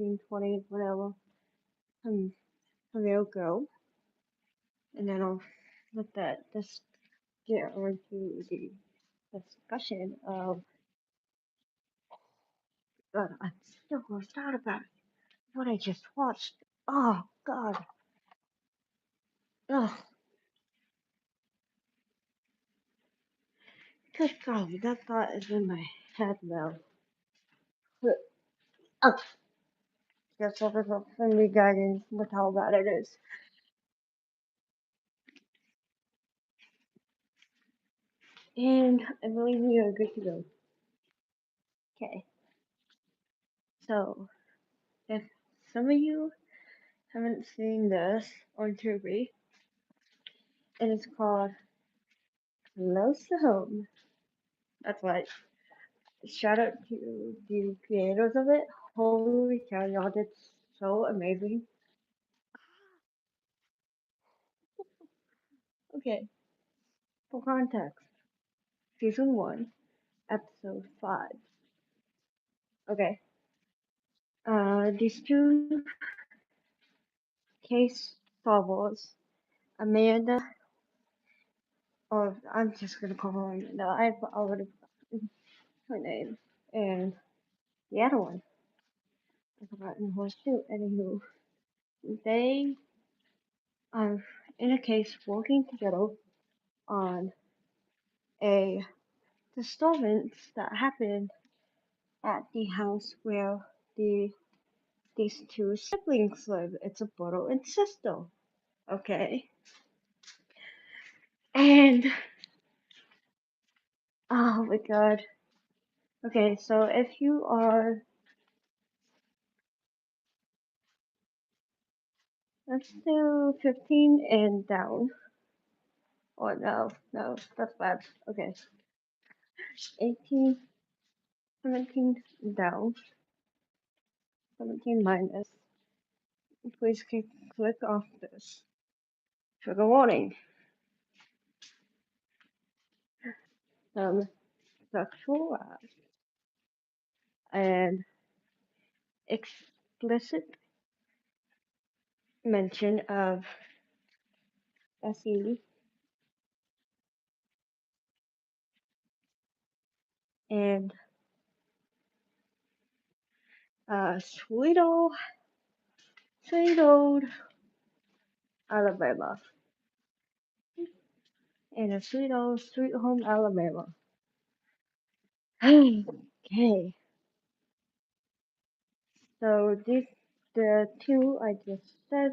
19, 20, whatever, from your go, and then I'll let that just get into the discussion of I'm still grossed out about what I just watched. Oh God. Oh, good golly, that thought is in my head now. Oh, guess that is a friendly guidance with how bad it is. And I believe we are good to go. Okay, so if some of you haven't seen this on Tubi, it is called Close to Home. That's right. Shout out to the creators of it. Holy cow, y'all did so amazing. Okay, for context, season 1, episode 5. Okay, these two case solvers, Amanda, or I'm just gonna call her Amanda, I've already forgotten her name, and the other one, I've forgotten hers too. Anywho, they are in a case working together on a disturbance that happened at the house where the these two siblings live. It's a brother and sister. Okay. And oh my god. Okay, so if you are, let's do 15 and down. Or no, that's bad. Okay. 18, 17 down. 17 minus. Please click off this. Trigger warning. Some sexual and explicit mention of SE and sweet old Alabama. And a sweet old sweet home Alabama. Okay, so the two I just said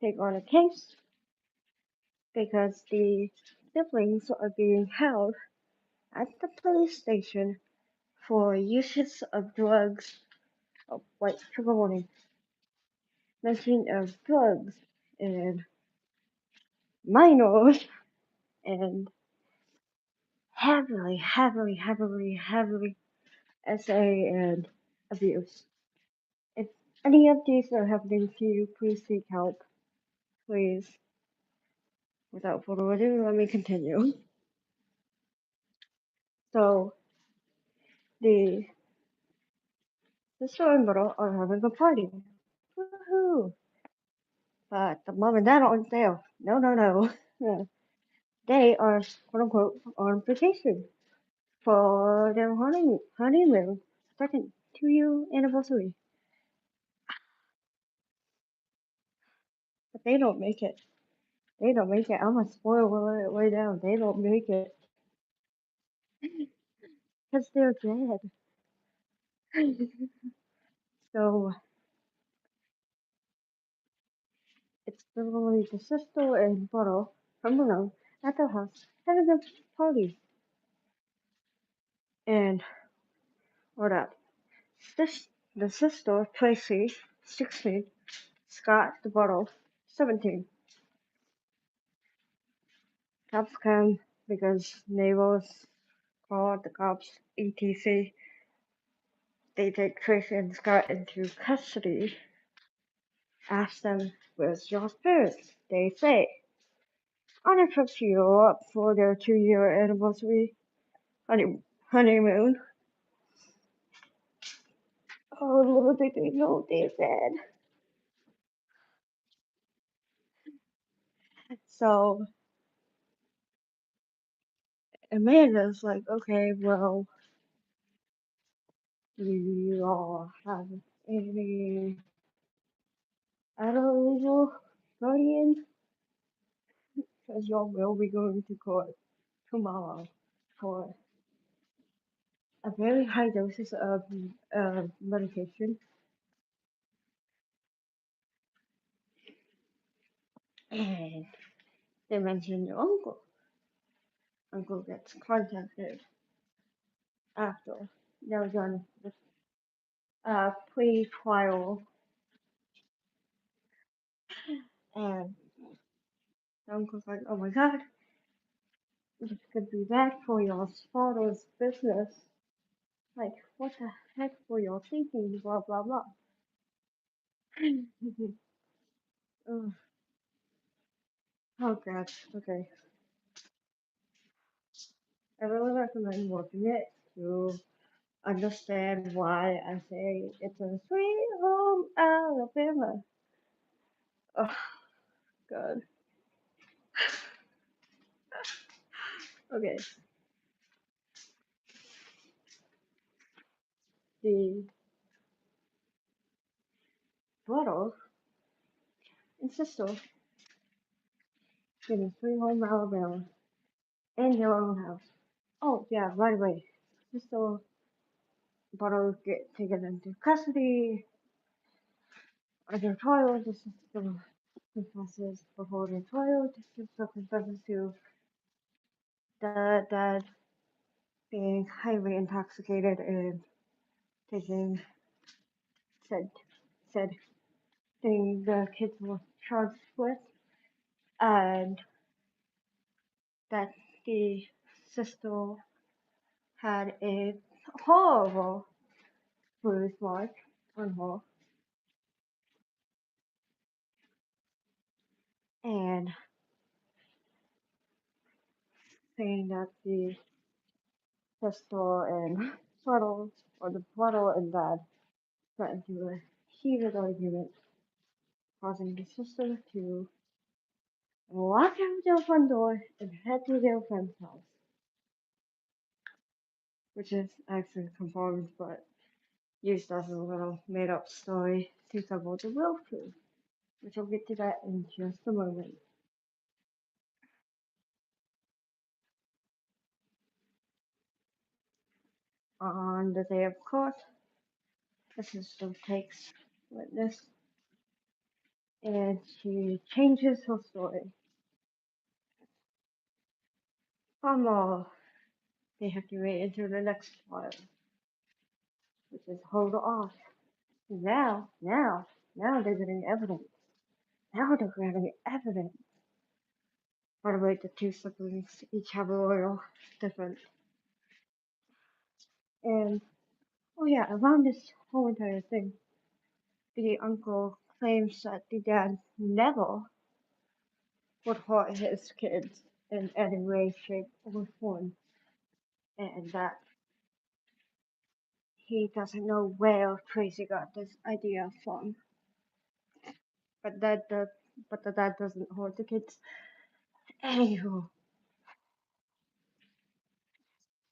take on a case because the siblings are being held at the police station for uses of drugs. Oh, wait, trigger warning. Mention of drugs and minors and heavily SA and abuse. If any of these are happening to you, please seek help. Please. Without further ado, let me continue. So, the sister and brother are having a party. Woohoo! But the mom and dad aren't there. No. They are, quote unquote, on vacation for their honeymoon, second 2-year anniversary. But they don't make it. They don't make it. I'm gonna spoil it way down. They don't make it. Because they're dead. So, it's literally the sister and brother from Malone at their house having a party. And, what up? This, the sister, Tracy, 16, Scott, the brother, 17. Cops come because neighbors call the cops, etc. They take Tracy and Scott into custody. Ask them, where's your parents? They say, on a trip to Europe for their 2-year anniversary honeymoon. Oh, little did they know they said. So Amanda's like, okay, well, do you all have any adult legal guardian? Because y'all will be going to court tomorrow for a very high doses of medication. And they mentioned your uncle. Uncle gets contacted after they're done with pre-trial, and the uncle's like, oh my god, this could be bad for your father's business. Like, what the heck were you thinking? Blah blah blah. Ugh. Oh god, okay. I really recommend watching it to understand why I say it's a sweet home Alabama. Oh god. Okay. The brother and sister get a sweet home Alabama in their own house. Oh yeah, by the way, sister brother get taken into custody under trial. The sister confesses before the trial. The sister confesses to the dad being highly intoxicated and taking said said thing the kids were charged with, and that the sister had a horrible bruise mark on her, and saying that the sister and Puddle, or the Puddle and dad, got into a heated argument, causing the sister to walk out their front door and head to their friend's house, which is actually confirmed, but used as a little made up story to cover the real truth, which I'll get to that in just a moment. On the day of court, the sister takes witness and she changes her story. More they have to wait until the next trial, which is hold off. Now they're getting evidence. Now they're getting evidence. By the way, the two siblings each have a royal different. And oh yeah, around this whole entire thing, the uncle claims that the dad never would hurt his kids in any way, shape, or form, and that he doesn't know where Tracy got this idea from. But the dad doesn't hurt the kids. Anywho,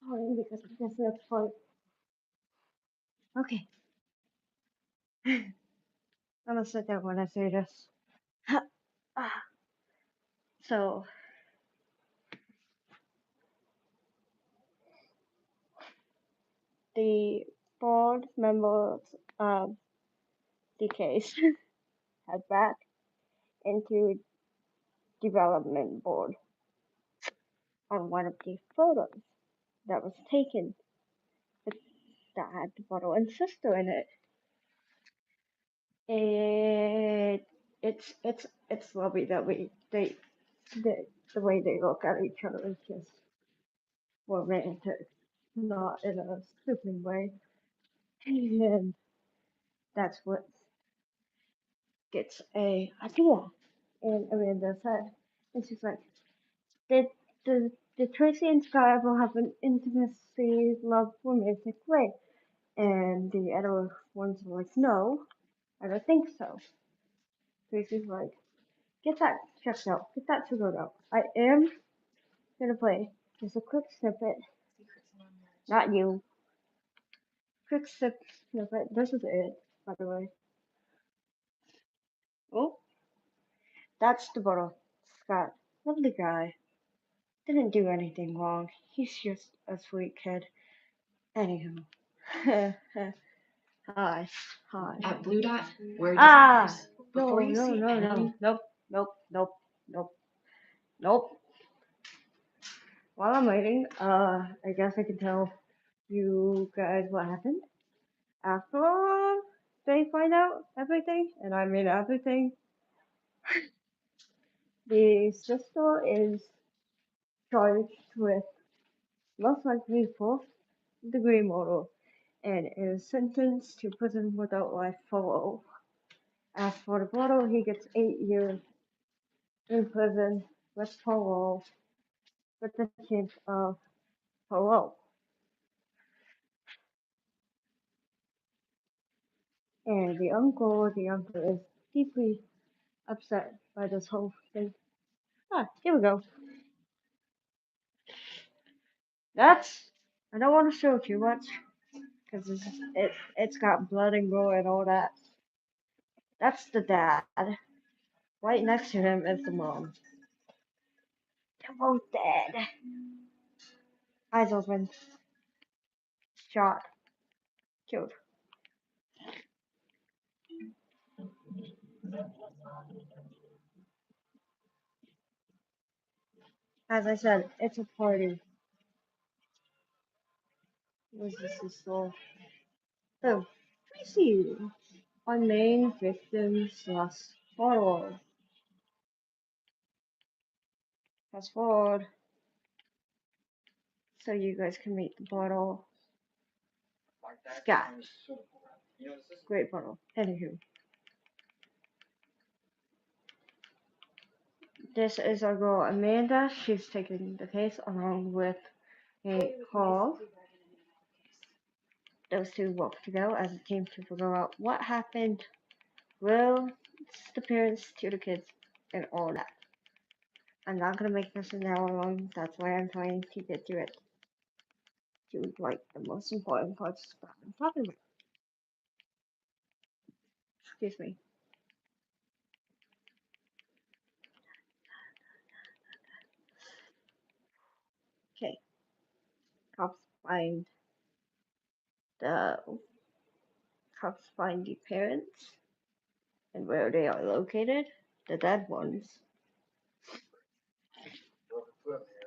sorry because I guess that's part. Okay, I'm gonna sit down when I say this. So the board members of the case head back into development board on one of the photos that was taken that had the brother and sister in it. It's lovely that the way they look at each other is just romantic, not in a stupid way. And that's what gets a idea in Amanda's head. And she's like, did did Tracy and Sky ever have an intimacy, love, romantic way? And the other one's like, no, I don't think so. Tracy's like, get that checked out. Get that figured out. I am gonna play just a quick snippet. Not you. Quick snippet. This is it, by the way. Oh, that's the bottle. Scott. Lovely guy. Didn't do anything wrong. He's just a sweet kid. Anywho. Hi. Hi. At Blue Dot, we're Ah! designers. No, Before you no, see no, no. anything, Nope, nope, nope, nope, nope. While I'm waiting, I guess I can tell you guys what happened after they find out everything, and I mean everything. The sister is charged with most likely fourth-degree murder and is sentenced to prison without life parole. As for the brother, he gets 8 years in prison with parole, with the chance of parole. And the uncle is deeply upset by this whole thing. Ah, here we go. That's, I don't want to show too much, because it's got blood and gore and all that. That's the dad. Right next to him is the mom. They're both dead. Eyes open. Shot. Killed. As I said, it's a party. Was this the soul? So, Tracy, our main victim slash follower. Fast forward so you guys can meet the bottle. Scott. Great bottle. Anywho, this is our girl Amanda. She's taking the case along with a Carl. Those two work together as a team to figure out what happened, real disappearance to the kids, and all that. I'm not gonna make this an hour long. That's why I'm trying to get to it. To like the most important parts that I'm talking about. Excuse me. Okay. Cops find the cops find the parents and where they are located. The dead ones.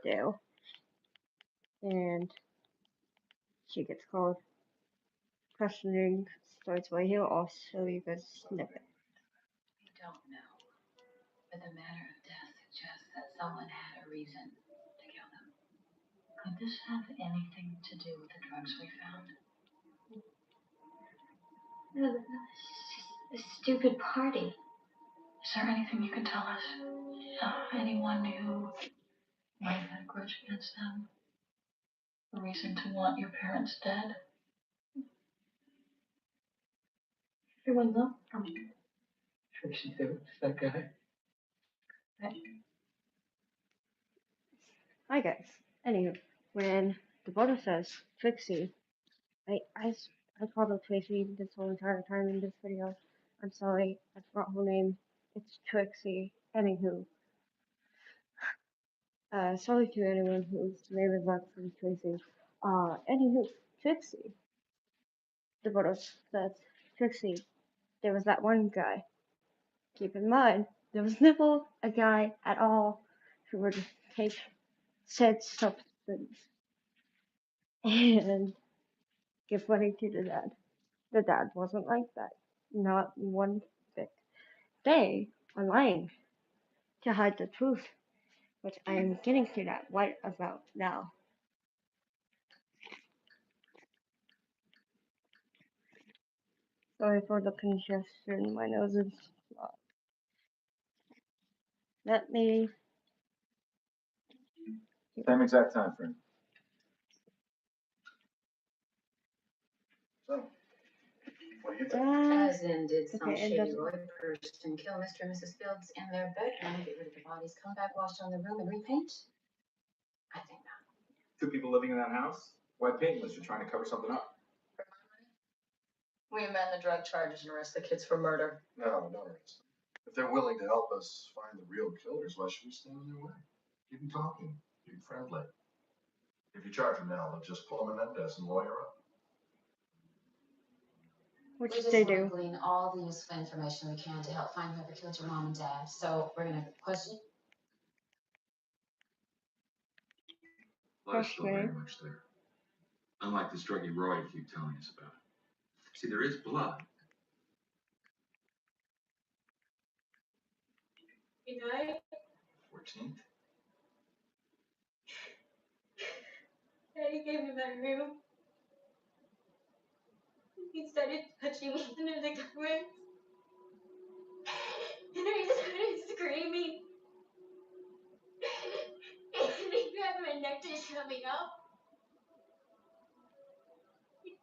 Dale. And she gets called. Questioning starts right here. I'll show you guys a snippet. we don't know. But the manner of death suggests that someone had a reason to kill them. Could this have anything to do with the drugs we found? No, it's just a stupid party. Is there anything you can tell us? Anyone who might have had a grudge against them? A reason to want your parents dead? Everyone's up from Tracy Phillips, that guy. Hi guys. Anywho, when the brother says Trixie, I called her Tracy this whole entire time in this video. I'm sorry, I forgot her name. It's Trixie. Anywho, sorry to anyone whose name is actually Tracy. Anywho, Trixie. The brother says Trixie. There was that one guy. Keep in mind, there was never a guy at all who would take said substance and give money to the dad. The dad wasn't like that. Not one bit. They are lying to hide the truth, which I am getting to that right about now. Sorry for the congestion. My nose is blocked. Let me. Same exact time frame. So, What do you think? That, As in, did some okay, it shady doesn't. Roy person kill Mr. and Mrs. Fields in their bedroom, get rid of the bodies, come back, wash down the room, and repaint? I think not. 2 people living in that house? Why paint unless you're trying to cover something up? For my money, we amend the drug charges and arrest the kids for murder. No, no, Ransom. If they're willing to help us find the real killers, why should we stand in their way? Keep them talking. Be friendly. If you charge them now, they'll just pull them in that desk and lawyer up. Which We just they want to do. glean all the useful information we can to help find whoever killed your mom and dad. So we're gonna question. Blood's still very Okay. much there. Unlike this druggy Roy you keep telling us about. See, there is blood. Good night. 14th? Daddy gave me my room. He started touching me under the covers. And I started screaming. And he grabbed my neck to shut me up.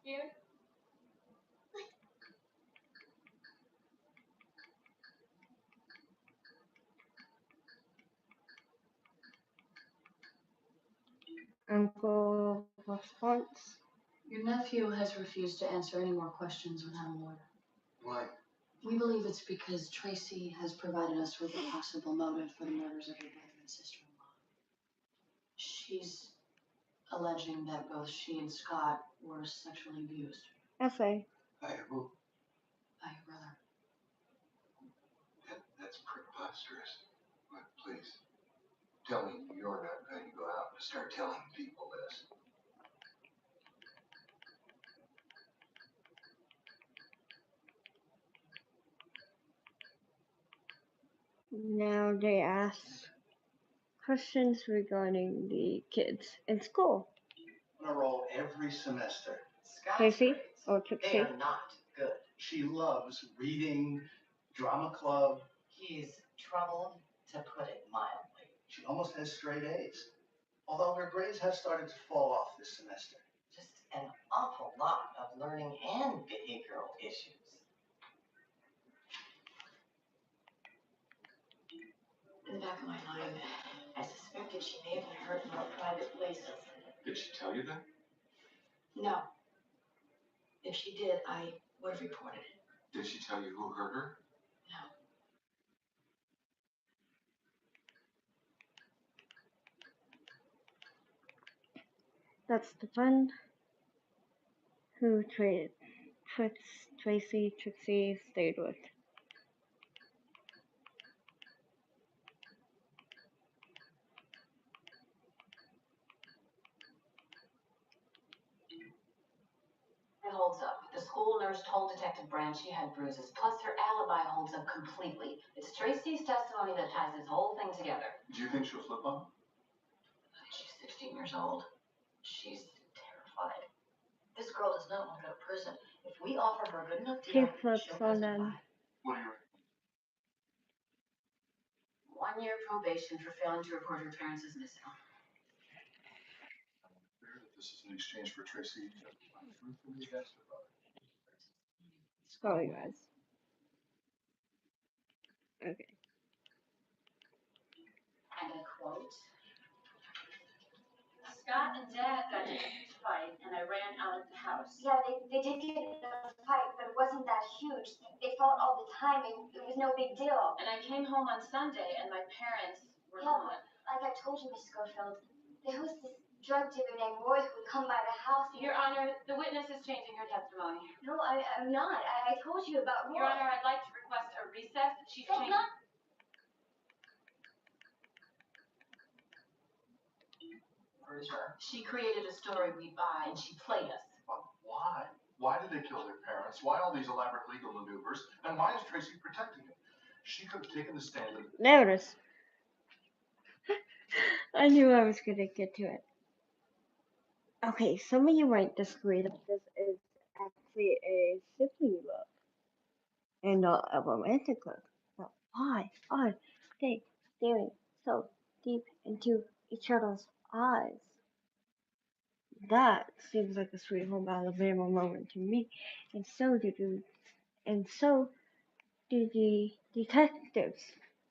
Yeah. Uncle response. Your nephew has refused to answer any more questions without a lawyer. Why? We believe it's because Tracy has provided us with a possible motive for the murders of your brother and sister-in-law. She's alleging that both she and Scott were sexually abused Essay. By who? by your brother. That's preposterous. But please, tell me you're not going to go out and start telling people this. Now they ask questions regarding the kids in school. On a roll every semester. Scott's Casey grades, or they Trixie? are not good. She loves reading, drama club. He's troubled, to put it mildly. She almost has straight A's. Although her grades have started to fall off this semester. Just an awful lot of learning and behavioral issues. In the back of my mind, I suspected she may have been hurt in more private places. Did she tell you that? No. If she did, I would have reported it. Did she tell you who hurt her? No. That's the fun. Who traded? Tracy, Trixie stayed with. It holds up. The school nurse told Detective Brand she had bruises, plus her alibi holds up completely. It's Tracy's testimony that ties this whole thing together. Do you think she'll flip on? She's 16 years old. She's terrified. This girl does not want to go to prison. If we offer her a good enough He deal, flips she'll on testify. them. What do you reckon? 1 year probation for failing to report her parents as missing. Fair that this is in exchange for Tracy truthfully against her brother. Scroll, you guys. Okay. And I quote, Scott and Dad got in a huge fight, and I ran out of the house. Yeah, they did get in a fight, but it wasn't that huge. They fought all the time, and it was no big deal. And I came home on Sunday, and my parents were Yeah, gone. like I told you, Miss Schofield, there was this drug dealer named Roy who would come by the house. Your Honor, the witness is changing her testimony. No, I'm not. I told you about Roy. Your Honor, I'd like to request a recess. She's That's changing. not. her. She created a story we buy, and she played us. But why? Why did they kill their parents? Why all these elaborate legal maneuvers? And why is Tracy protecting him? She could have taken the stand and There it is. I knew I was gonna get to it. Okay, some of you might disagree that this is actually a sibling love and not a romantic love. But why are they staring so deep into each other's eyes? That seems like a Sweet Home Alabama moment to me, and so do and so do the detectives.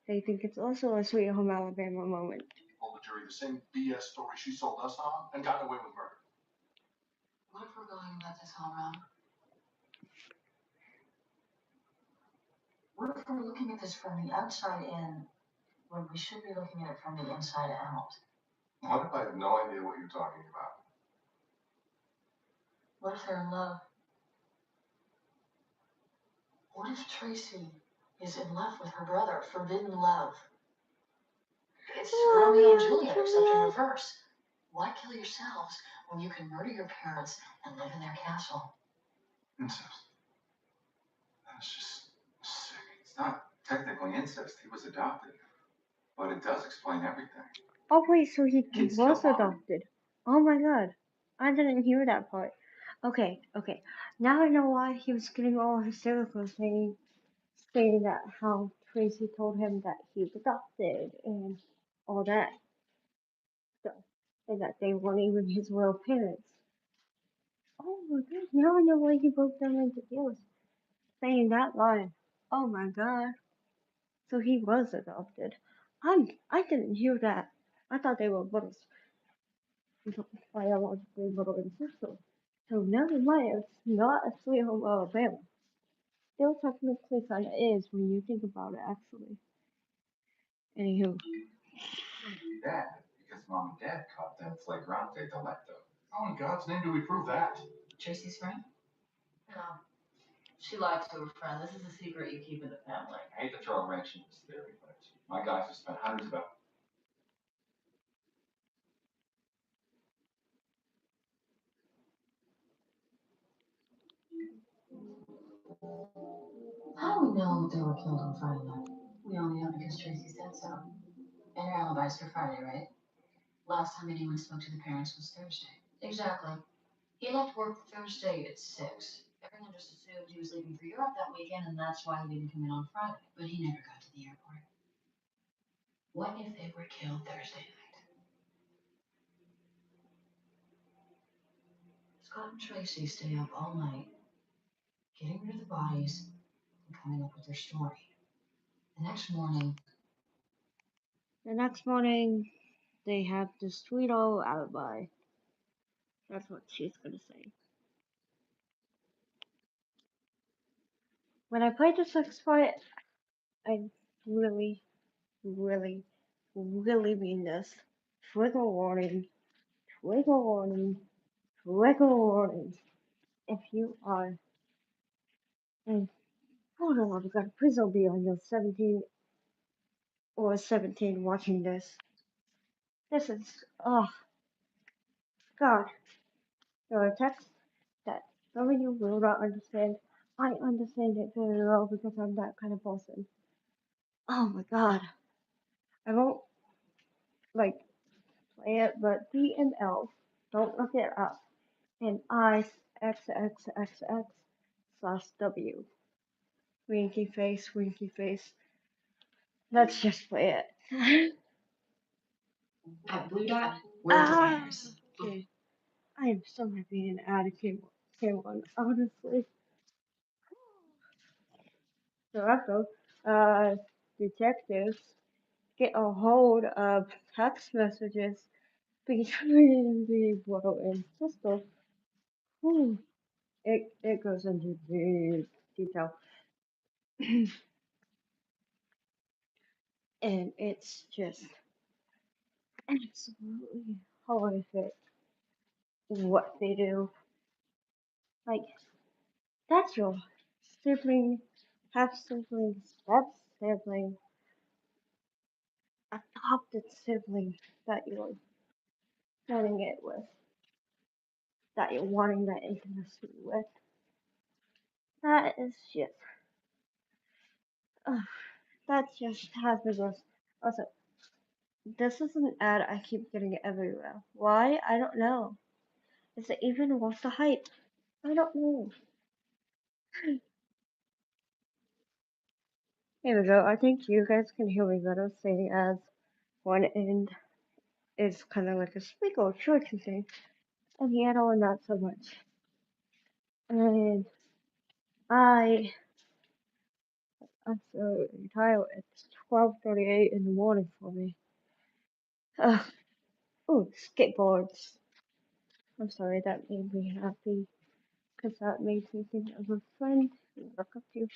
They think it's also a Sweet Home Alabama moment. Told the jury the same BS story she sold us on and got away with murder. What if we're going about this all wrong? What if we're looking at this from the outside in when we should be looking at it from the inside out? What if I have no idea what you're talking about? What if they're in love? What if Tracy is in love with her brother? Forbidden love. It's Romeo and Juliet, except in reverse. Why kill yourselves when you can murder your parents and live in their castle? Incest. That's just sick. It's not technically incest. He was adopted. But it does explain everything. Oh wait, so he Kids was kill mom. adopted. Oh my god. I didn't hear that part. Okay. Now I know why he was getting all hysterical saying that how Tracy told him that he was adopted and all that stuff. And that they weren't even his real parents. Oh my god, now I know why he broke them into tears. Saying that line. Oh my god. So he was adopted. I didn't hear that. I thought they were brothers. Biologically little incestual. So never mind, it's not a Sweet Home Alabama. Still technically kinda is when you think about it actually. Anywho. Dad, because mom and dad caught them flagrante delicto. How in God's name do we prove that? Tracy's friend? No. She lied to her friend. This is a secret you keep in the family. I hate to throw a wrench in this theory, but my guys have spent hundreds of hours. How do we know they were killed on Friday night? We only know because Tracy said so. And your alibi's for Friday, right? Last time anyone spoke to the parents was Thursday. Exactly. He left work Thursday at 6. Everyone just assumed he was leaving for Europe that weekend, and that's why he didn't come in on Friday. But he never got to the airport. What if they were killed Thursday night? Scott and Tracy stay up all night, getting rid of the bodies and coming up with their story. The next morning, They have the sweet old alibi. That's what she's gonna say. When I played the sex part, I really, really, really mean this. Trigger warning, trigger warning, trigger warning. If you are, and oh no, I've got please don't be on your 17 or 17 watching this. This is, oh god, there are texts that some of you will not understand. I understand it very well because I'm that kind of person. Oh my god. I won't like play it, but D and L, don't look it up. And I XXXX/W. Winky face, winky face. Let's just play it. at Blue Dot, we're designers. Okay. I am so happy an ad came on, honestly. So after, detectives get a hold of text messages between the Willow and Crystal. Whew. It goes into deep detail. And it's just absolutely horrific what they do. Like, that's your sibling, half sibling, step sibling, adopted sibling that you're wanting it with, that you're wanting that intimacy with. That is just, uh, that just has the worst. Also, this is an ad I keep getting everywhere. Why? I don't know. Is it even worth the hype? I don't know. Here we go. I think you guys can hear me better saying as one end is kind of like a sprinkle churchy thing, and the other one not so much. And I I'm so tired. It's 12:38 in the morning for me. Oh, skateboards. I'm sorry, that made me happy because that makes me think of a friend who I look up to.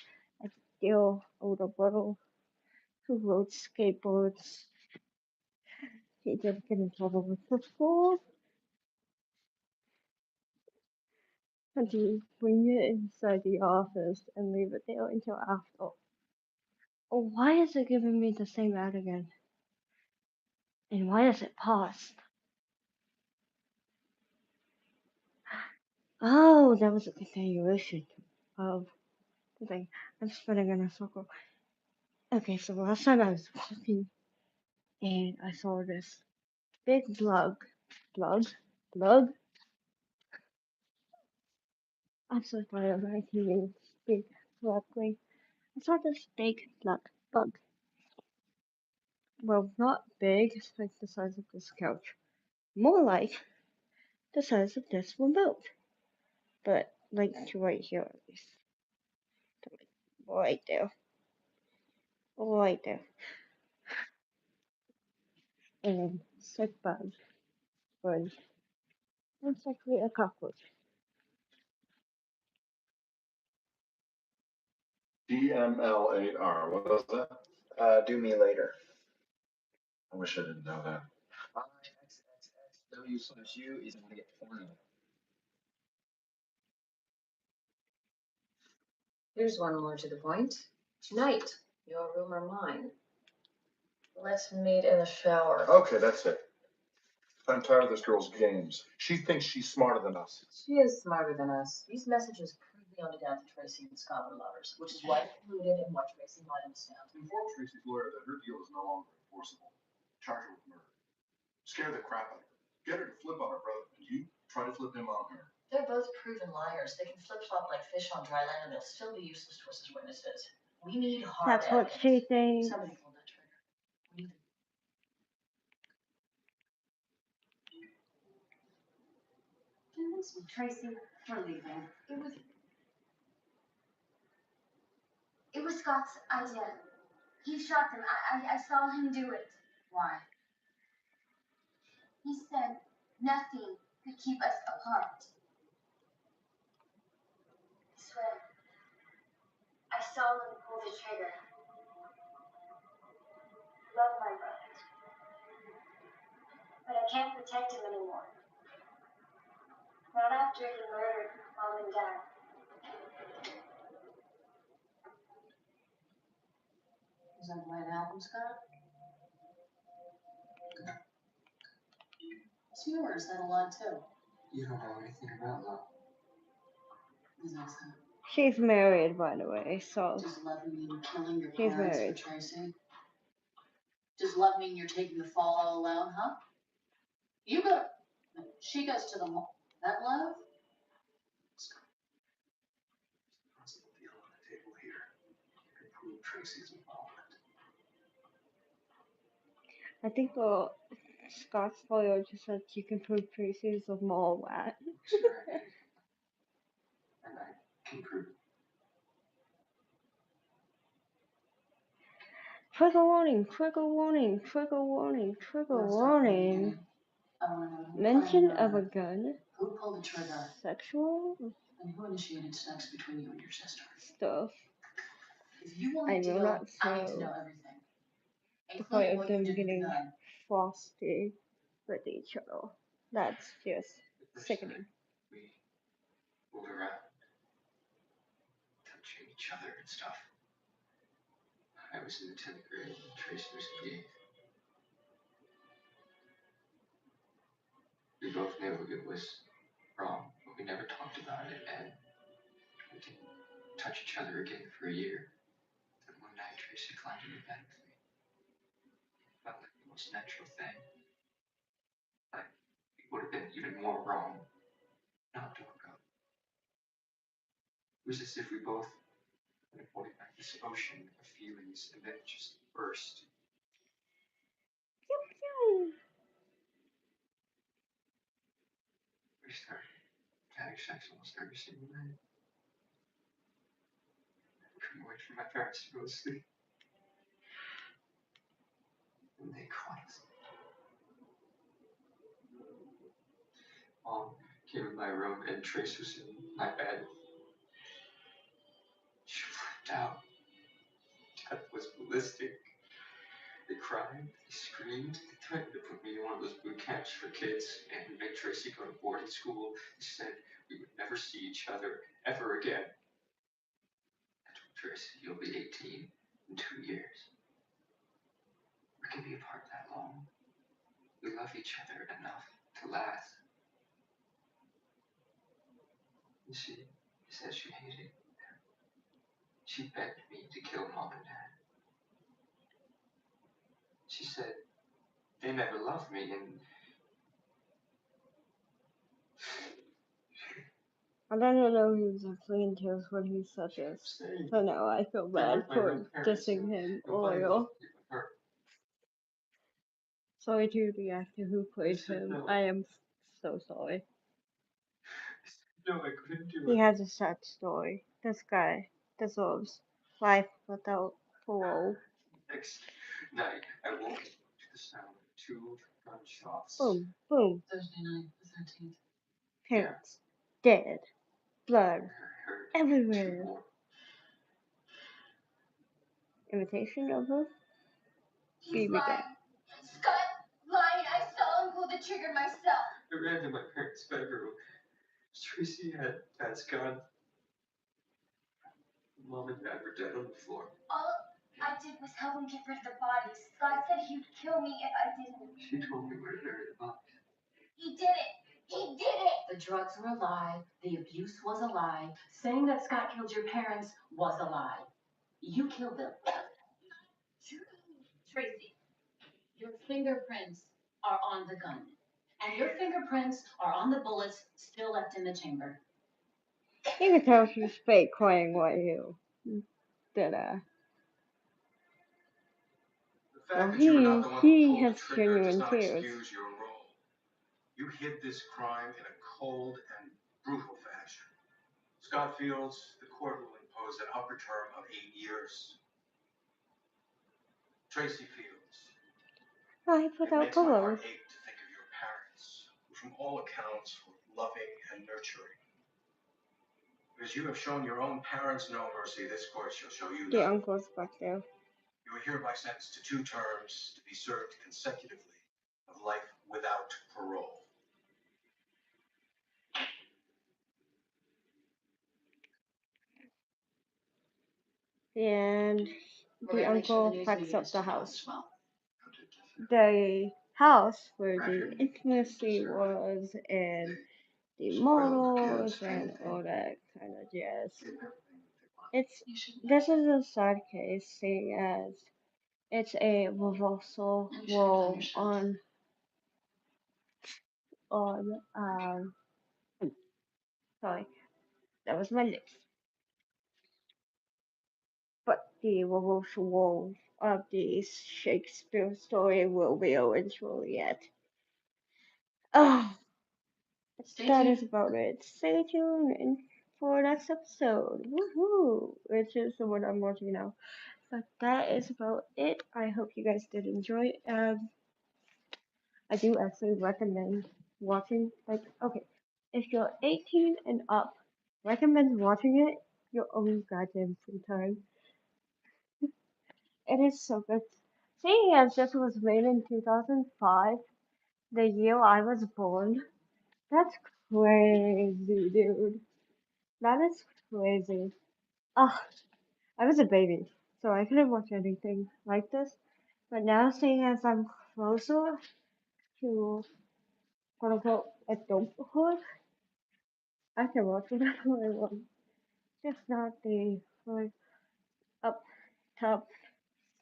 A still older brother who rode skateboards. He did get in trouble with the school. And to bring it inside the office and leave it there until after. Oh, why is it giving me the same ad again? And why is it paused? Oh, that was a continuation of the thing. I'm spinning in a circle. Okay, so last time I was walking and I saw this big blug. I'm so sorry, I'm not even speak correctly. I saw this big bug. Well, not big, it's like the size of this couch. More like the size of this remote. But like to right here at least. Right there. Right there. And sick bug. But it's actually a cockroach. DMLAR, what was that? Do me later. I wish I didn't know that. IXXXW/U is going to get porno. Here's one more to the point. Tonight, your room or mine. Let's meet in the shower. Okay, that's it. I'm tired of this girl's games. She thinks she's smarter than us. She is smarter than us. These messages prove beyond a doubt that Tracy and Scott were lovers, which is why they colluded and what Tracy might understand. Inform Tracy's lawyer that her deal is no longer enforceable. Charge her with murder. Scare the crap out of her. Get her to flip on her brother, and you try to flip him on her. They're both proven liars. They can flip-flop like fish on dry land, and they'll still be useless to us as witnesses. We need hard That's what evidence. she thinks. Somebody pulled that trigger. We need Convince me, Tracy, we're leaving. It was Scott's idea. He shot them. I saw him do it. Why? He said nothing could keep us apart. I swear. I saw him pull the trigger. Love my brother. But I can't protect him anymore. Not after he murdered Mom and Dad. Is that why it happened, Scott? It's yours, that a lot too. You don't know anything about love. Is that so? She's married, by the way, so Does love mean killing your she's parents married. for Tracy? Does love mean you're taking the fall all alone, huh? You go. She goes to the mall. That love? Possible deal on the table here. You can prove Tracy's involvement. I think Scott's lawyer just said you can prove Tracy's a mall rat. Sure, I did. And I can prove it. Trigger warning, trigger warning, trigger warning, trigger Let's start from the warning. beginning. I want to know who Mention planned the of a murder, gun, who pulled the trigger, sexual and who initiated sex between you and your sister. stuff. If you want I a will deal, not I need to show know everything, the part including of what you them did with the getting gun. frosty with each other. That's just The first sickening. time we fooled around, touching each other and stuff. I was in the 10th grade and Tracy was in the 8th. We both knew it was wrong, but we never talked about it, and we didn't touch each other again for a year. Then one night, Tracy climbed into bed with me. It felt like the most natural thing. Like, it would have been even more wrong not to hook up. It was as if we both had avoided like this ocean of feelings, and then it just burst. We started having sex almost every single night. couldn't wait for my parents to go to sleep. And they quietly. Mom came in my room and Trace was in my bed. She flipped out. Dad was ballistic. They cried, they screamed, they threatened to put me in one of those boot camps for kids and make Tracy go to boarding school. They said we would never see each other ever again. I told Tracy, you'll be 18 in 2 years. We can be apart that long. We love each other enough to last. And she said she hated them. She begged me to kill Mom and Dad. She said they never loved me and I don't know he was actually in tears when he said this. So now I feel bad for dissing him earlier. Sorry to the actor who played him. I am so sorry. No, I couldn't do it. He has a sad story. This guy deserves life without parole. Next night, I woke up to the sound of 2 gunshots. Boom, boom. Thursday night, the 13th. Parents dead. Blood I heard everywhere. 2 more. Imitation of a He's baby lying. guy. Scott, lying. I saw him pull the trigger myself. I ran to my parents' bedroom. Tracy had Dad's gun. Mom and Dad were dead on the floor. All I did was help him get rid of the bodies. Scott said he'd kill me if I didn't. She told me where to bury the bodies. He did it. He did it. The drugs were a lie. The abuse was a lie. Saying that Scott killed your parents was a lie. You killed them. Tracy, your fingerprints are on the gun. And your fingerprints are on the bullets still left in the chamber. You can tell she's fake crying while you did The fact Well, that you were not the one who he pulled the has trigger does genuine not tears. excuse your role. You hid this crime in a cold and brutal fashion. Scott Fields, the court will impose an upper term of 8 years. Tracy Fields. Life It without makes my parole. heart ache to think of your parents, who from all accounts were loving and nurturing. As you have shown your own parents no mercy, this court shall show you The none. uncle's back there. You are hereby sentenced to 2 terms to be served consecutively of life without parole. And We're the gonna make sure uncle the news packs media up is the turned on house. as well. The house where the intimacy was and the models and all that kind of jazz. This is a sad case, seeing as it's a reversal role on sorry, that was my lips. But the reversal role of the Shakespeare story will be Romeo and Juliet. Oh, that is about it. Stay tuned for next episode. Woohoo! Which is the one I'm watching now. But that is about it. I hope you guys did enjoy. I do actually recommend watching. Okay, if you're 18 and up, recommend watching it your own goddamn free time. It is so good. Seeing as this was made in 2005, the year I was born, that's crazy, dude. That is crazy. Ah, I was a baby, so I couldn't watch anything like this. But now, seeing as I'm closer to quote unquote adulthood, I can watch whatever I want. Just not the like up top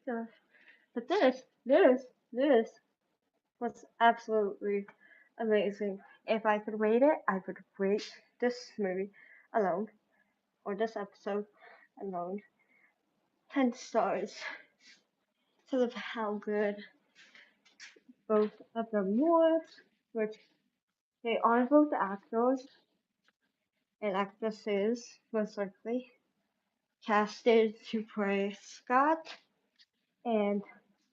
stuff. But this was absolutely amazing. If I could rate it, I would rate this movie alone, or this episode alone, 10 stars. Because of how good both of them were, which they are both actors and actresses, most likely. casted to play Scott and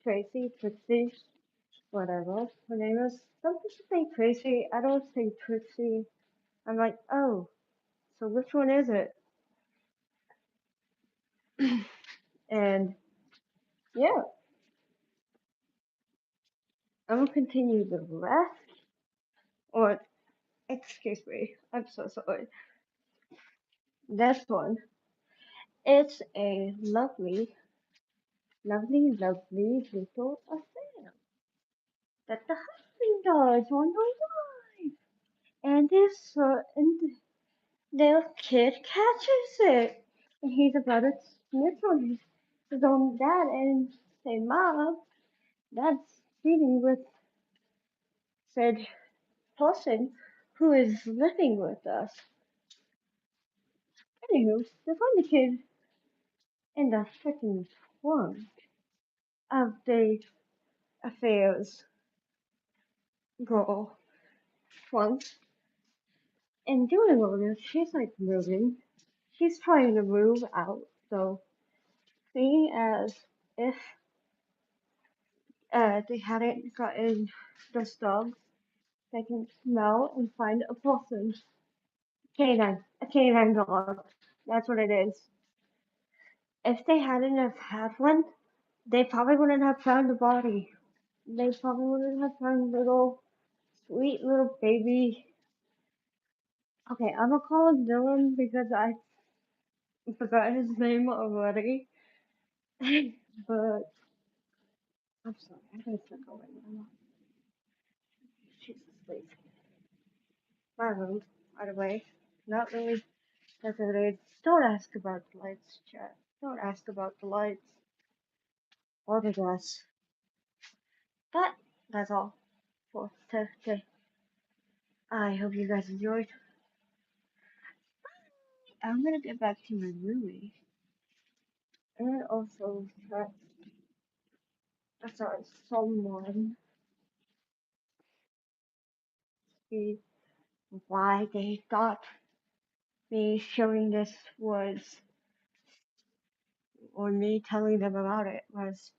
Tracy, Trixie, whatever her name is. Some people say Tracy, I don't say Trixie. I'm like, oh, so which one is it? And yeah, I'm gonna continue the rest. Or, excuse me, I'm so sorry. This one, it's a lovely, lovely, lovely little affair that the husband does on the wife. And and the kid catches it. And he's about to snitch on his own dad and say, Mom, Dad's cheating with said person who is living with us. Anywho, they find the kid in the freaking trunk of the affairs girl trunk. And doing all this, she's like moving. She's trying to move out, so seeing as if they hadn't gotten those dogs that can smell and find a person. A canine dog. That's what it is. If they hadn't have had one, they probably wouldn't have found the body. They probably wouldn't have found little, sweet little baby. Okay, I'm gonna call him Dylan because I forgot his name already. But I'm sorry, I gotta check over now. She's asleep. My room, by the way, not really decorated. Don't ask about the lights, chat. Don't ask about the lights or the gas. But that's all for today. I hope you guys enjoyed. I'm gonna get back to my movie and also try. Sorry, someone see why they thought me showing this was, or me telling them about it was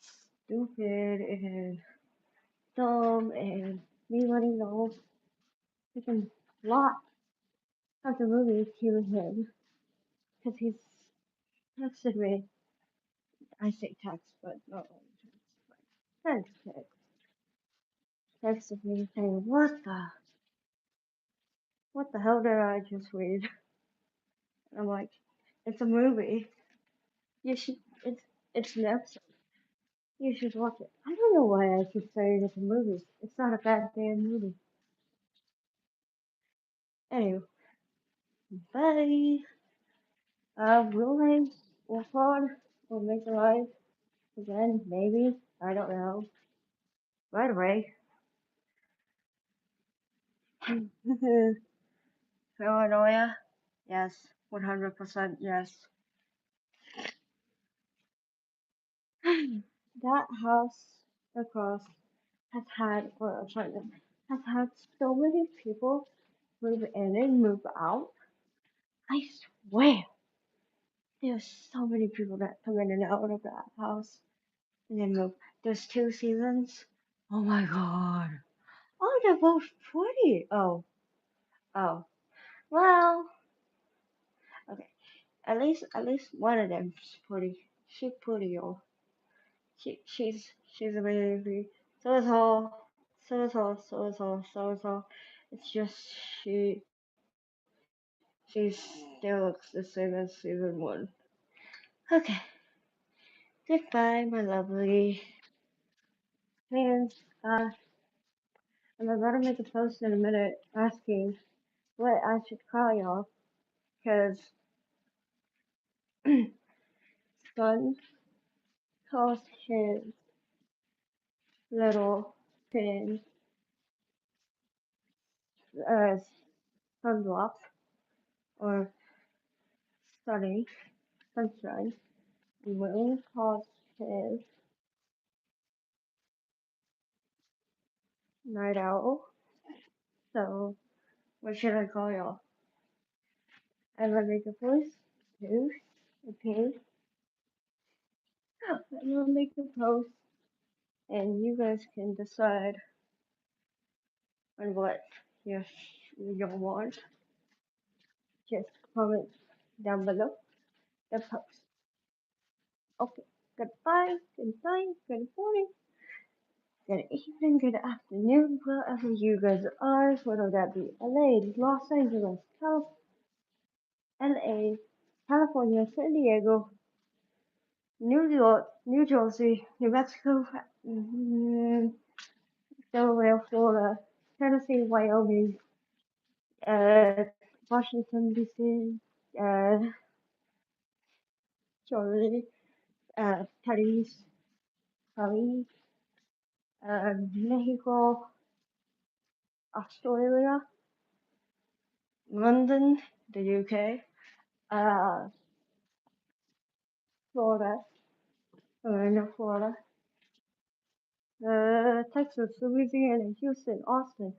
stupid and dumb, and me letting the whole freaking plot of the movie to him because he's texted me. I say text, but not really text. Sent text. Texted me saying, what the hell did I just read? And I'm like, it's a movie. You should, it's an episode. You should watch it. I don't know why I keep saying it's a movie. It's not a bad damn movie. Anyway, bye. Will I record or make a live again? Maybe. I don't know. By the way, paranoia? Yes. 100% yes. That house across has had, or apartment, has had so many people move in and move out. I swear, there's so many people that come in and out of that house and then move. There's 2 seasons. Oh my god. Oh, they're both pretty. Oh. Well, okay. At least one of them's pretty. She's pretty old. She's a baby. So is all. So is all. So is all. So is all. It's just she still looks the same as season 1. Okay. Goodbye, my lovely fans. I'm about to make a post in a minute asking what I should call y'all, because Son calls his little pin uh, Sundrop or Sunny, Sunshine, and Will calls his Night Owl. So, what should I call y'all? I'm gonna make a voice too. Okay? And I'll make a post, and you guys can decide on what you want. Just comment down below the post. Okay. Goodbye, good night, good morning, good evening, good afternoon, wherever you guys are, whether that be LA, Los Angeles, LA, California, San Diego, New York, New Jersey, New Mexico, Delaware, Florida, Tennessee, Wyoming, Washington DC, Germany, Paris, Paris, Mexico, Australia, London, the UK, Florida, Orlando, Florida, Texas, Louisiana, Houston, Austin,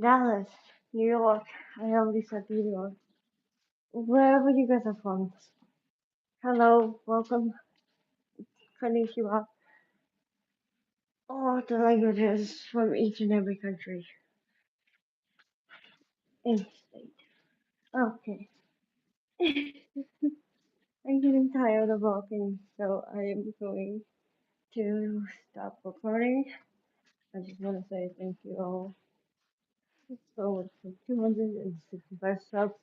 Dallas, New York. I already said New York. Wherever you guys are from. Hello, welcome, konnichiwa. All the languages from each and every country and state. Okay. I'm getting tired of walking, so I am going to stop recording. I just want to say thank you all so much for 265 subs.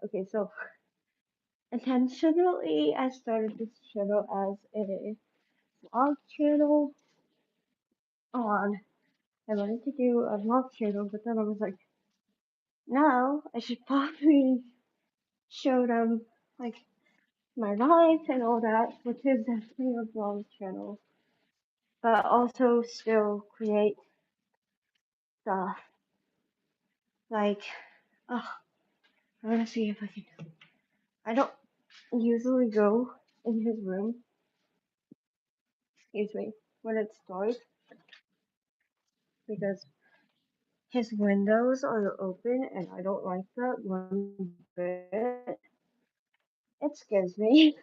Okay, so intentionally I started this channel as a vlog channel on. I wanted to do a vlog channel, but then I was like, no, I should probably show them like my life and all that, which is definitely a vlog channel, but also still create stuff like, oh, I want to see if I can. I don't usually go in his room, excuse me, when it's dark because his windows are open and I don't like that one bit. It scares me.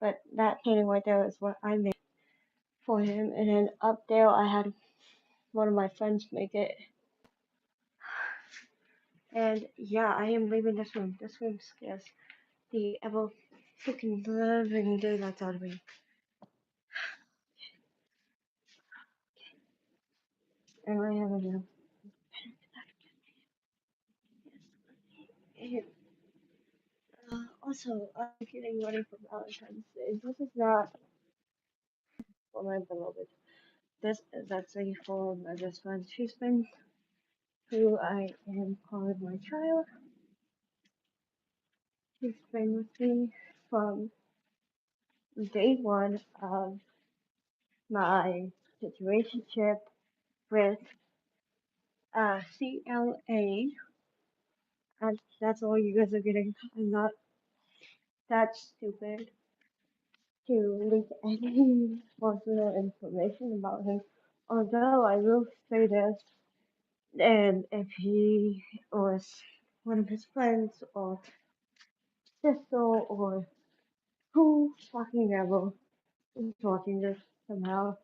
But that painting right there is what I made for him. And then up there I had one of my friends make it. And yeah, I am leaving this room. This room scares the ever freaking living daylights out of me. And I have a room. And also, I'm getting ready for Valentine's Day. This is not for my beloved. This is actually for my best friend. She's been who I am calling my child. She's been with me from day one of my situationship with CLA. And that's all you guys are getting. I'm not that stupid to leak any personal information about him. Although I will say this, and if he was one of his friends or sister or who fucking ever is watching this somehow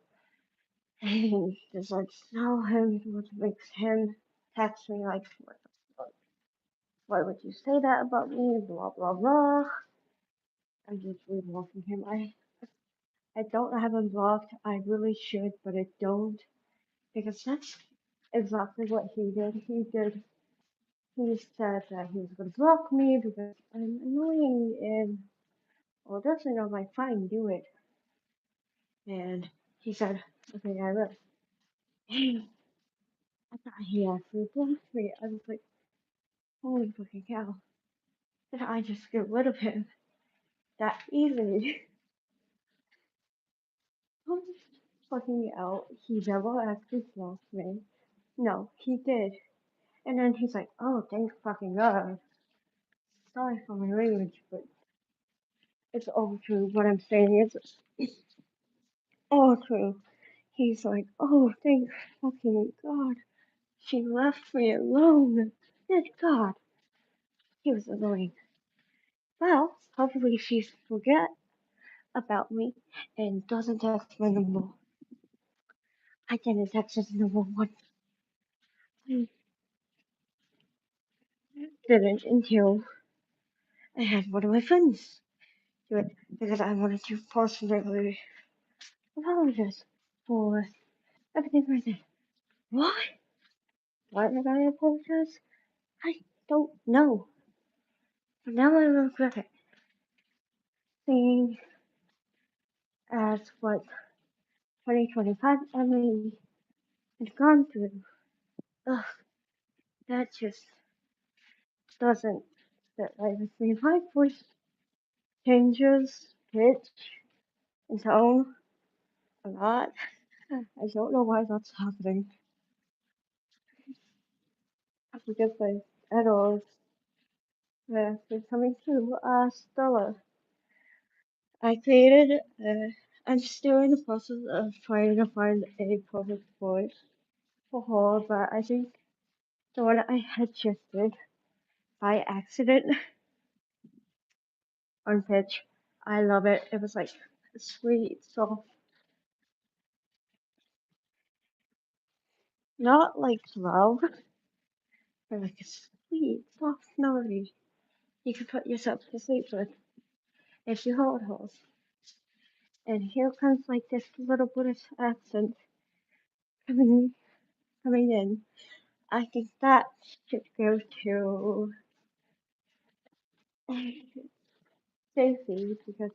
and just like tell him what makes him text me like what the fuck? Why would you say that about me? Blah blah blah. I'm just blocking him. I don't have him blocked. I really should, but I don't because that's exactly what he did. He said that he was gonna block me because I'm annoying and well definitely not like fine, do it. And he said, okay, I will. And I thought he actually blocked me. I was like, holy fucking cow. Did I just get rid of him that easily? Holy fucking hell. He never actually blocked me. No, he did. And then he's like, oh, thank fucking God. Sorry for my language, but it's all true. What I'm saying is all true. He's like, oh, thank fucking God. She left me alone. Good God. He was annoying. Well, hopefully she forget about me and doesn't text my number. I didn't text his number once. I didn't until I had one of my friends do it because I wanted to personally apologize for everything I did. Why? Why did I apologize? I don't know. But now I regret it. Seeing as what 2025 Emily had gone through. Ugh, that just doesn't fit right with me. My voice changes pitch and tone a lot. I don't know why that's happening. Because my adults have been coming through. Stella. I created, I'm still in the process of trying to find a perfect voice for her, but I think the one I had shifted by accident on pitch. I love it. It was like sweet, soft, not like low, but like a sweet, soft melody you can put yourself to sleep with if you hold her. And here comes like this little British accent coming coming in. I think that should go to Stacey because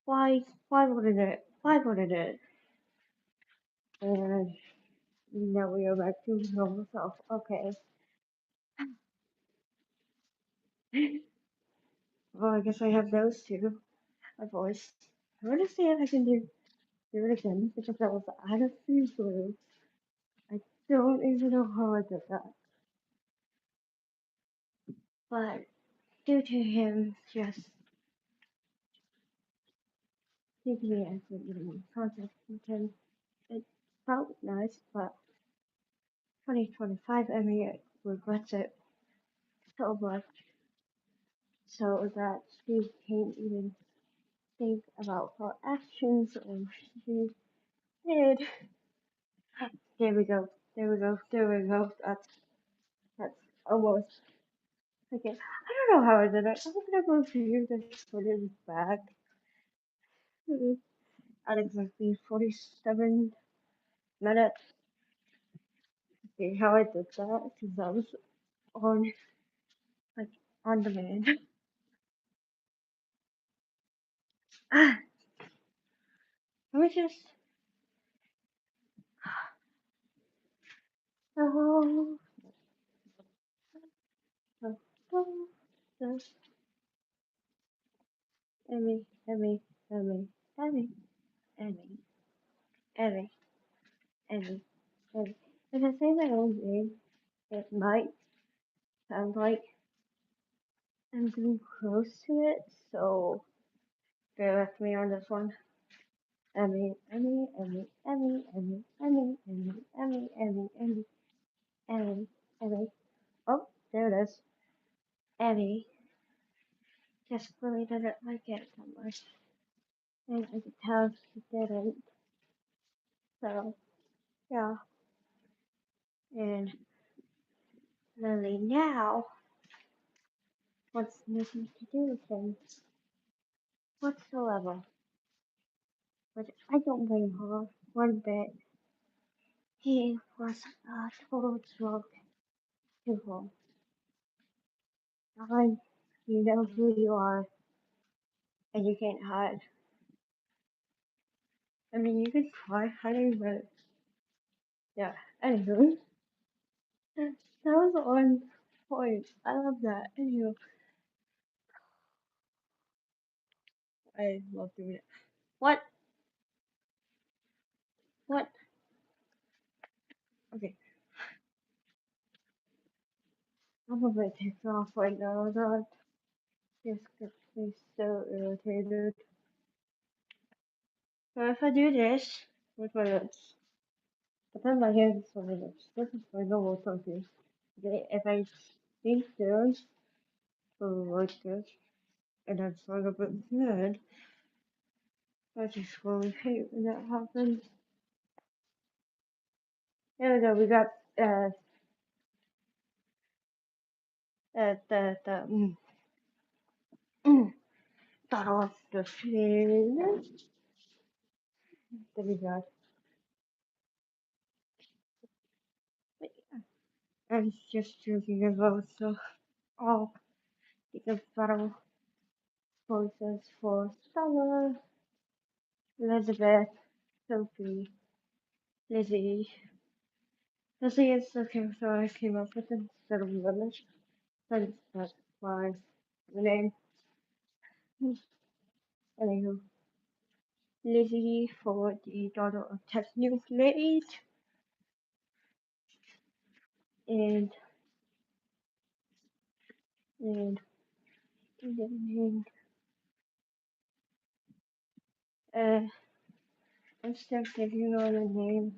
why wouldn't it? Why wouldn't it? And now we are back to normal self. Okay. Well, I guess I have those two. A voice. I want to see if I can do it again because that was out of the blue. I don't even know how I did that. But due to him just keeping me as in contact with him, it felt nice, but 2025 Emmy regrets it so much so that she can't even think about her actions or she did. There we go. There we go. There we go. That's almost okay. I don't know how I did it. I'm gonna go to this footage back at exactly 47 minutes. See how I did that because that was on like on demand. Let me just oh, oh, oh, oh, Emmy, Emmy, Emmy, Emmy, Emmy, Emmy, Emmy, Emmy. If I say my own name, it might sound like I'm getting close to it, so bear with me on this one. Emmy, Emmy, Emmy, Emmy, Emmy, Emmy, Emmy, Emmy, Emmy, Emmy, Emmy, Emmy. Oh, there it is. Emmy just really didn't like it so much, and I could tell she didn't. So yeah, and Lily now wants nothing to do with him whatsoever. But I don't blame her one bit. He was a total drug to her. Darling, you know who you are, and you can't hide. I mean, you can try hiding, but yeah. Anywho, that was on point. I love that. Anywho, I love doing it. What? What? Okay, I'm gonna take off right now. That just gets me so irritated. So if I do this with my lips, but then my hands on my lips, this is my normal talking. Okay, if I speak soon, like this, and I thought of it good. I just really hate when that happens. There we go. We got the got off the field. There we go. I'm just choosing a vote, so all the federal voices for Stella, Elizabeth, Sophie, Lizzie. Lizzie is the character I came up with instead of Lilith, since that's why the name. Anywho, Lizzie for the daughter of Ted Newflate, and and and I'm still thinking on a name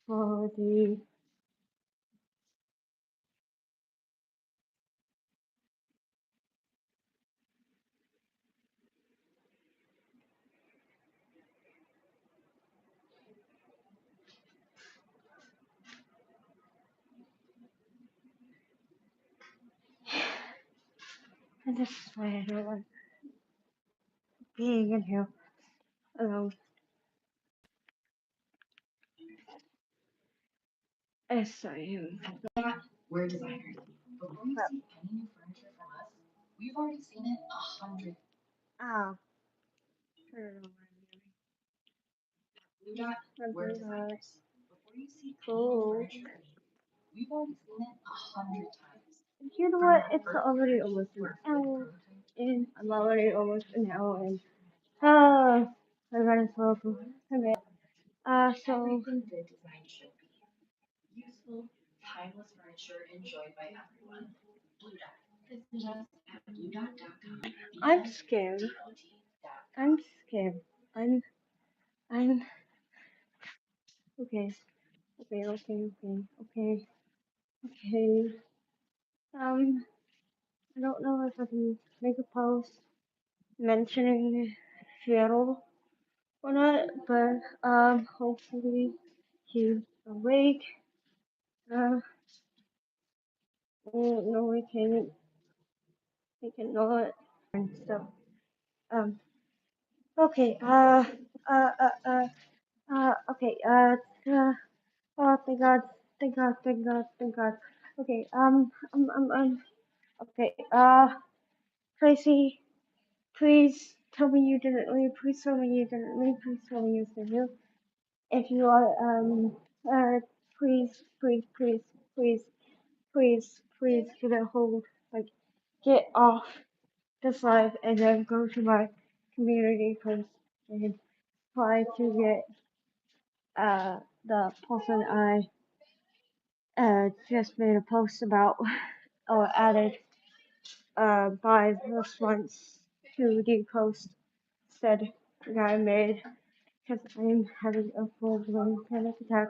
for the and this is why I don't like being in here alone. Yes, I am. We're designers. Before you see any new furniture from us, we've already seen it 100. Ah, I don't know what Blue Dot, I'm we're doing. designers. Before you see any Cool. new furniture from me, we've already seen it 100 times. You know what? It's already almost an hour in. I'm already almost an hour in. I might as well go to bed. So Everything good design should be. Useful, timeless furniture enjoyed by everyone. Blue Dot. Visit us at bluedot.com. I'm scared. I'm scared. I'm okay. Okay. I don't know if I can make a post mentioning Seattle or not, but hopefully he's awake. No, we cannot and stuff. Um, okay. Uh, uh, uh, okay. Oh, thank God. Okay. Okay. Tracy, please tell me you didn't leave. Please tell me you didn't leave. Please tell me you still here. If you are, please, get a hold, like, get off this live and then go to my community post and try to get, the person I, just made a post about, or added, by response to the post said that I made, because I'm having a full-blown panic attack.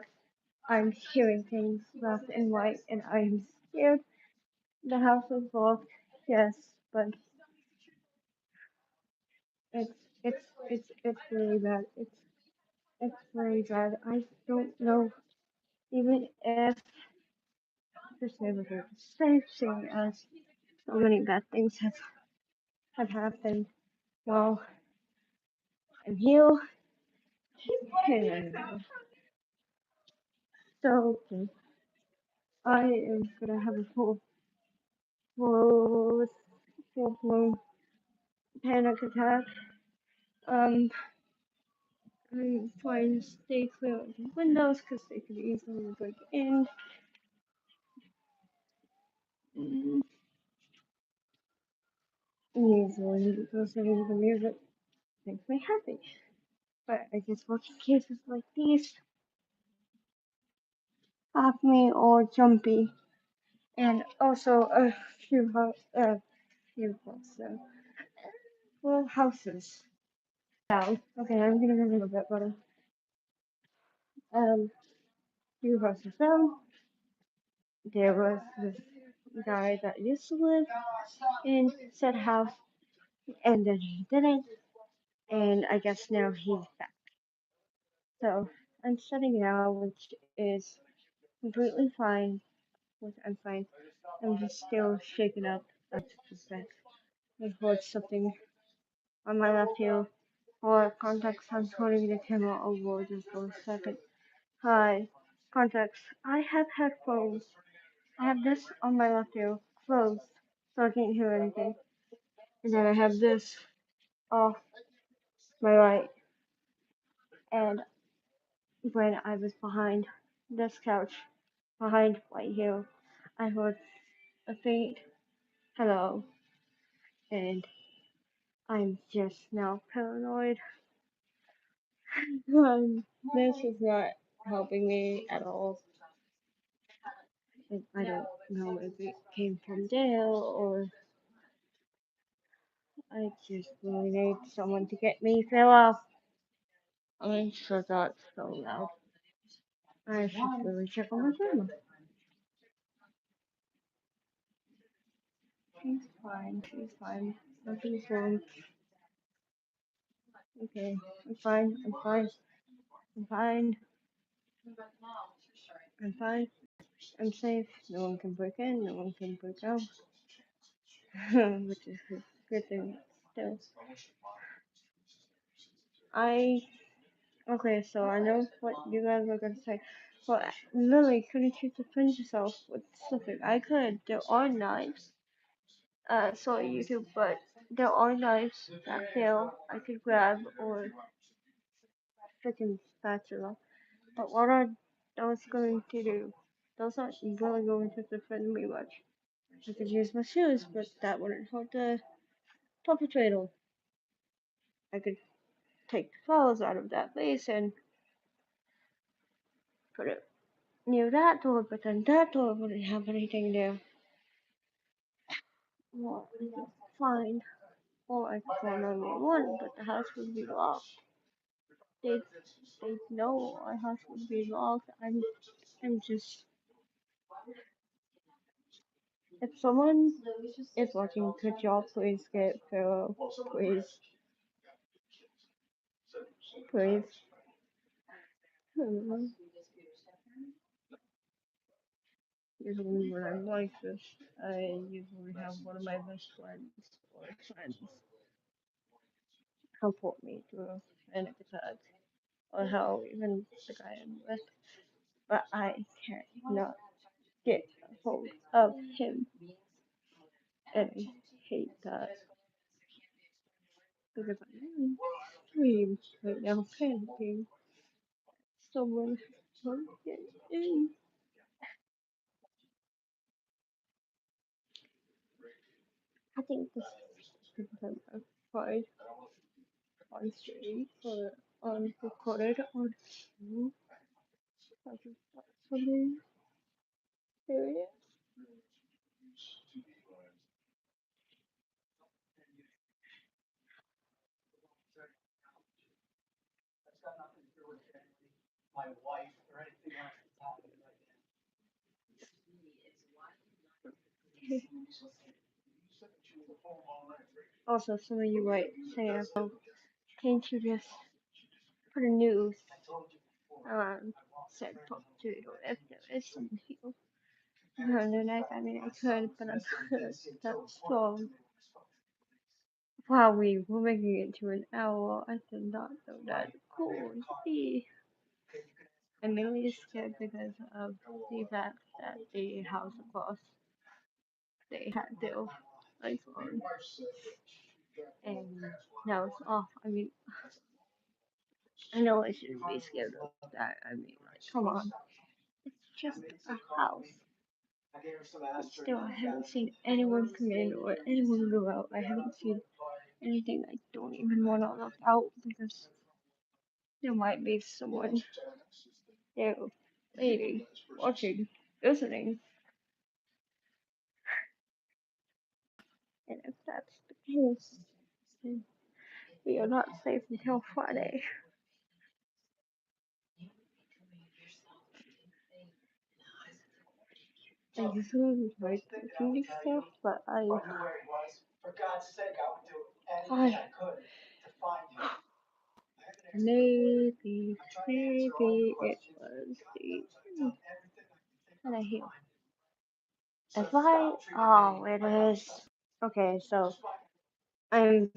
I'm hearing things left and right, and I'm scared. The house is locked, yes, but it's it's really bad. It's really bad. I don't know even if this neighborhood is safe, seeing as so many bad things have happened while I'm here. And so okay, I am gonna have a full blown panic attack. Um, I'm trying to stay clear of the windows because they could easily break in. Usually, listening to music makes me happy. But I guess watching cases like these have me all jumpy. And also a few houses down. Okay, I'm getting a little bit better. Few houses down. There was this guy that used to live in said house, and then he didn't, and I guess now he's back. So I'm studying now, which is completely fine. Which I'm fine. I'm just still shaken up. That's the fact. I heard something on my left ear, or contacts. I'm turning the camera over just for a second. Hi, contacts. I have headphones. I have this on my left ear, closed, so I can't hear anything. And then I have this off my right. And when I was behind this couch, behind right here, I heard a faint hello, and I'm just now paranoid. This is not helping me at all. I don't know if it came from Dale or I just really need someone to get me fill off. I'm sure that's so loud. I should really check on my grandma. She's fine, she's fine. Nothing's wrong. Okay, I'm fine, I'm fine, I'm fine, I'm fine. I'm safe. No one can break in, no one can break out. Which is a good thing still. I okay, so I know what you guys are gonna say. But Lily, couldn't you defend yourself with something? I could. There are knives. Sorry YouTube, but there are knives back there I could grab or freaking spatula. But what are those going to do? Those aren't really going to defend me much. I could use my shoes, but that wouldn't hurt the perpetrator. I could take the flowers out of that vase and put it near that door, but then that door wouldn't have anything there. Well, I could find, or I could call 911, but the house would be locked. They'd, they'd know our house would be locked. I'm just, if someone is watching, could y'all please get Pharaoh? Please. Please. Usually when I'm like this, I usually have one of my best friends or friends help me through panic attacks or how even the guy I'm with, but I cannot get a hold of him, and I hate that because I'm really right now panicking. Someone won't get in. I think this is the time I've tried on stream or on recorded on stream. I just thought something serious. Also, some of you might say, "Oh, can't you just put a news said potato if there is some here around the neck? I mean, I could, but I'm that's strong." While we were making it to an hour, I did not know that could be. I'm mainly scared because of the fact that the house across they had their lights on and now it's off. I mean, I know I shouldn't be scared of that. I mean, like, come on, it's just a house. But still, I haven't seen anyone come in or anyone go out. I haven't seen anything. I don't even want to look out because there might be someone there, lady, watching, listening. And if that's the case, then we are not safe until Friday. I usually like cooking this stuff, but I knew where he was. For God's sake, I would do I anything I could to find him. maybe it was the and I hear advice. Oh, it is okay. So I'm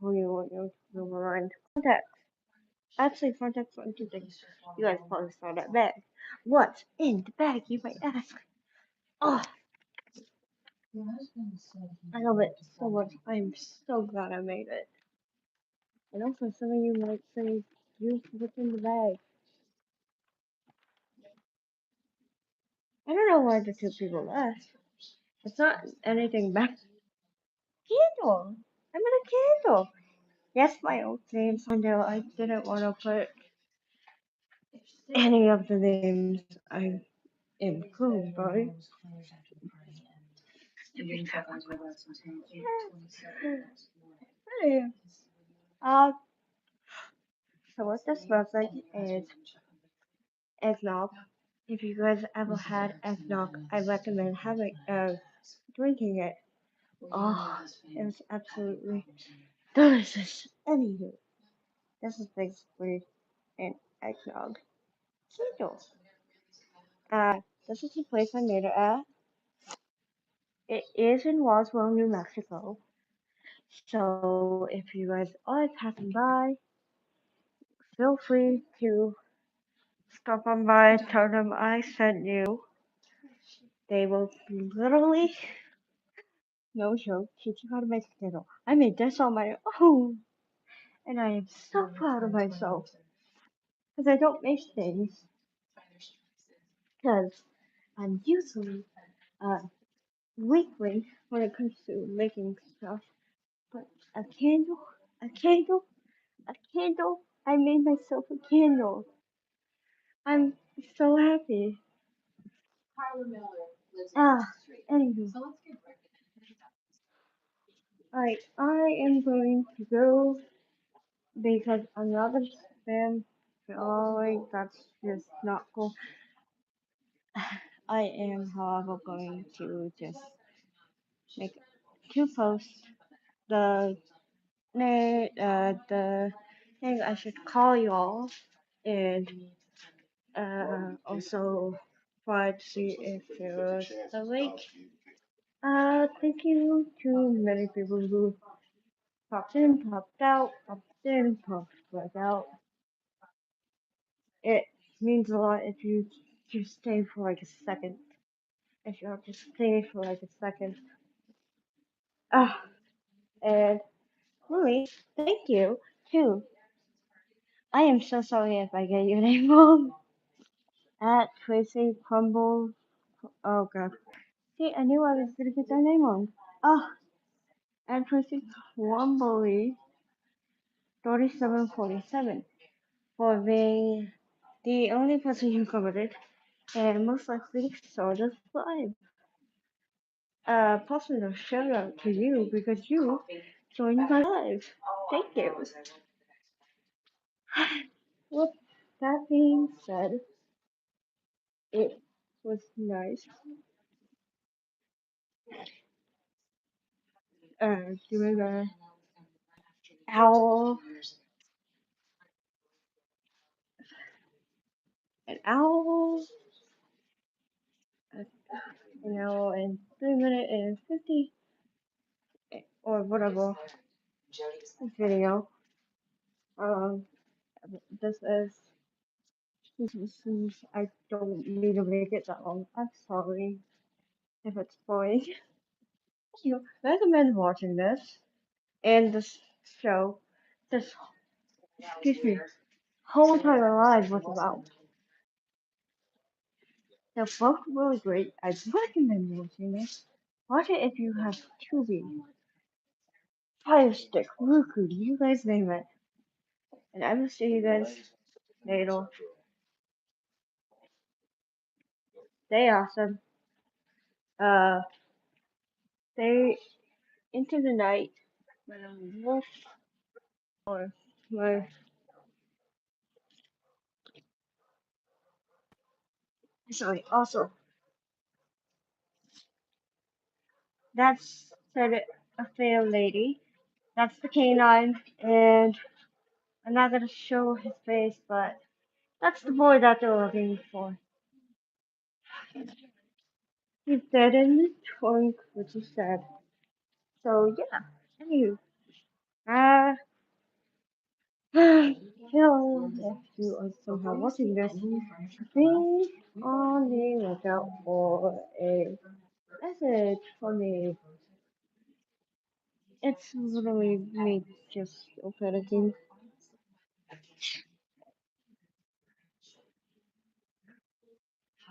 rewind contact. Actually, contact for two things. You guys probably saw that bag. What's in the bag? You might ask. Oh, I love it so much. I'm so glad I made it. And also, some of you might say, "You what's in the bag?" I don't know why the two people left. It's not anything bad. Candle. I made a candle. Yes, my old name's on there. I didn't want to put any of the names I improved by. Hey, uh, so what this smells like is eggnog. If you guys ever had eggnog, I recommend having drinking it. Oh, it was absolutely delicious. Anywho, this is basically an eggnog candle. This is the place I made it at. It is in Roswell, New Mexico. So if you guys are passing by, feel free to stop on by, tell them I sent you. They will literally, no joke, teach you how to make a candle. I made this on my own, and I am so proud of myself. Because I don't make things, because I'm usually weakly when it comes to making stuff. But a candle, a candle, a candle, I made myself a candle. I'm so happy. Ah, anywho. Alright, I am going to go because another spam following that's just not cool. I am, however, going to just make two posts. The the thing I should call y'all and also try to see if there was a link. Thank you to many people who popped in, popped out, popped in, popped back out. It means a lot if you just stay for like a second. If you have to stay for like a second. Ah, and really, thank you too. I am so sorry if I get your name wrong. At Tracy Crumble. Oh god. See, I knew I was gonna get that name wrong. Ah, at Tracy Crumbly 3747 for being the only person who covered it and most likely saw this live. Possibly a shout out to you because you joined my live. Thank you. With that being said, it was nice doing owl, an owl, and 3 minute and 50 or whatever video. Um, I don't need to make it that long. I'm sorry if it's boring. You recommend watching this and this show. This, excuse me, whole entire life was about. They're both really great. I recommend watching it. Watch it if you have Tubi, Fire Stick, Roku, you guys name it. And I will see you guys later. Stay awesome. Uh, stay into the night. Wolf or my sorry. Also, That's a fair lady. That's the canine, and I'm not gonna show his face, but that's the boy that they're looking for. He's dead in the trunk, which is sad. So yeah, anywho, uh, hello, if you are somehow watching this, be on the lookout for a message from me. It's literally me just panicking.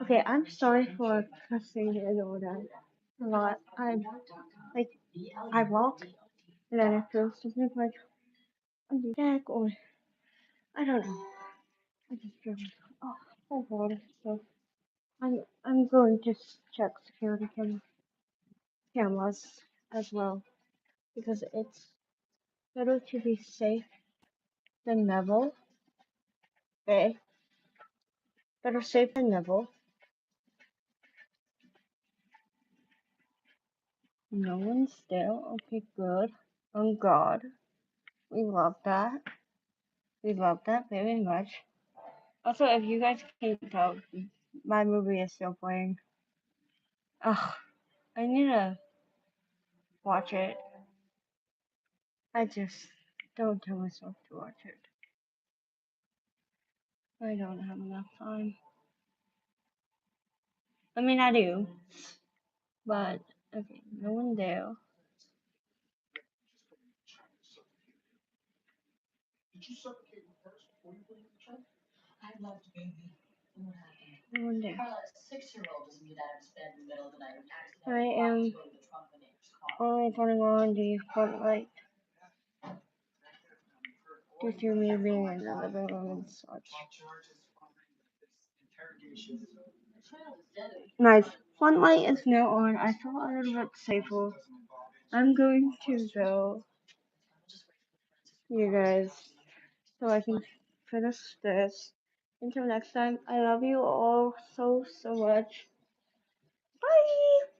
Okay, I'm sorry for cussing and all that a lot. Like, I walk and then I feel something like on the back or I don't know. I just feel oh god. So I'm going to check security cameras as well because it's better to be safe than never. Okay, better safe than never. No one's there. Okay, good. Oh God, we love that. We love that very much. Also, if you guys can't tell, my movie is still playing. Ugh, I need to watch it. I just don't tell myself to watch it. I don't have enough time. I mean, I do, but okay, no one there. I loved baby. And what happened? No one there. Carla, as a 6-year-old, doesn't get out of his bed in the middle of the night and I accidentally am walks over the trunk of the neighbor's car. only turning on the front light due to me being in the living room and such. Nice. Front light is now on. I feel a little bit safer. I'm going to go, you guys, so I can finish this. Until next time, I love you all so much. Bye!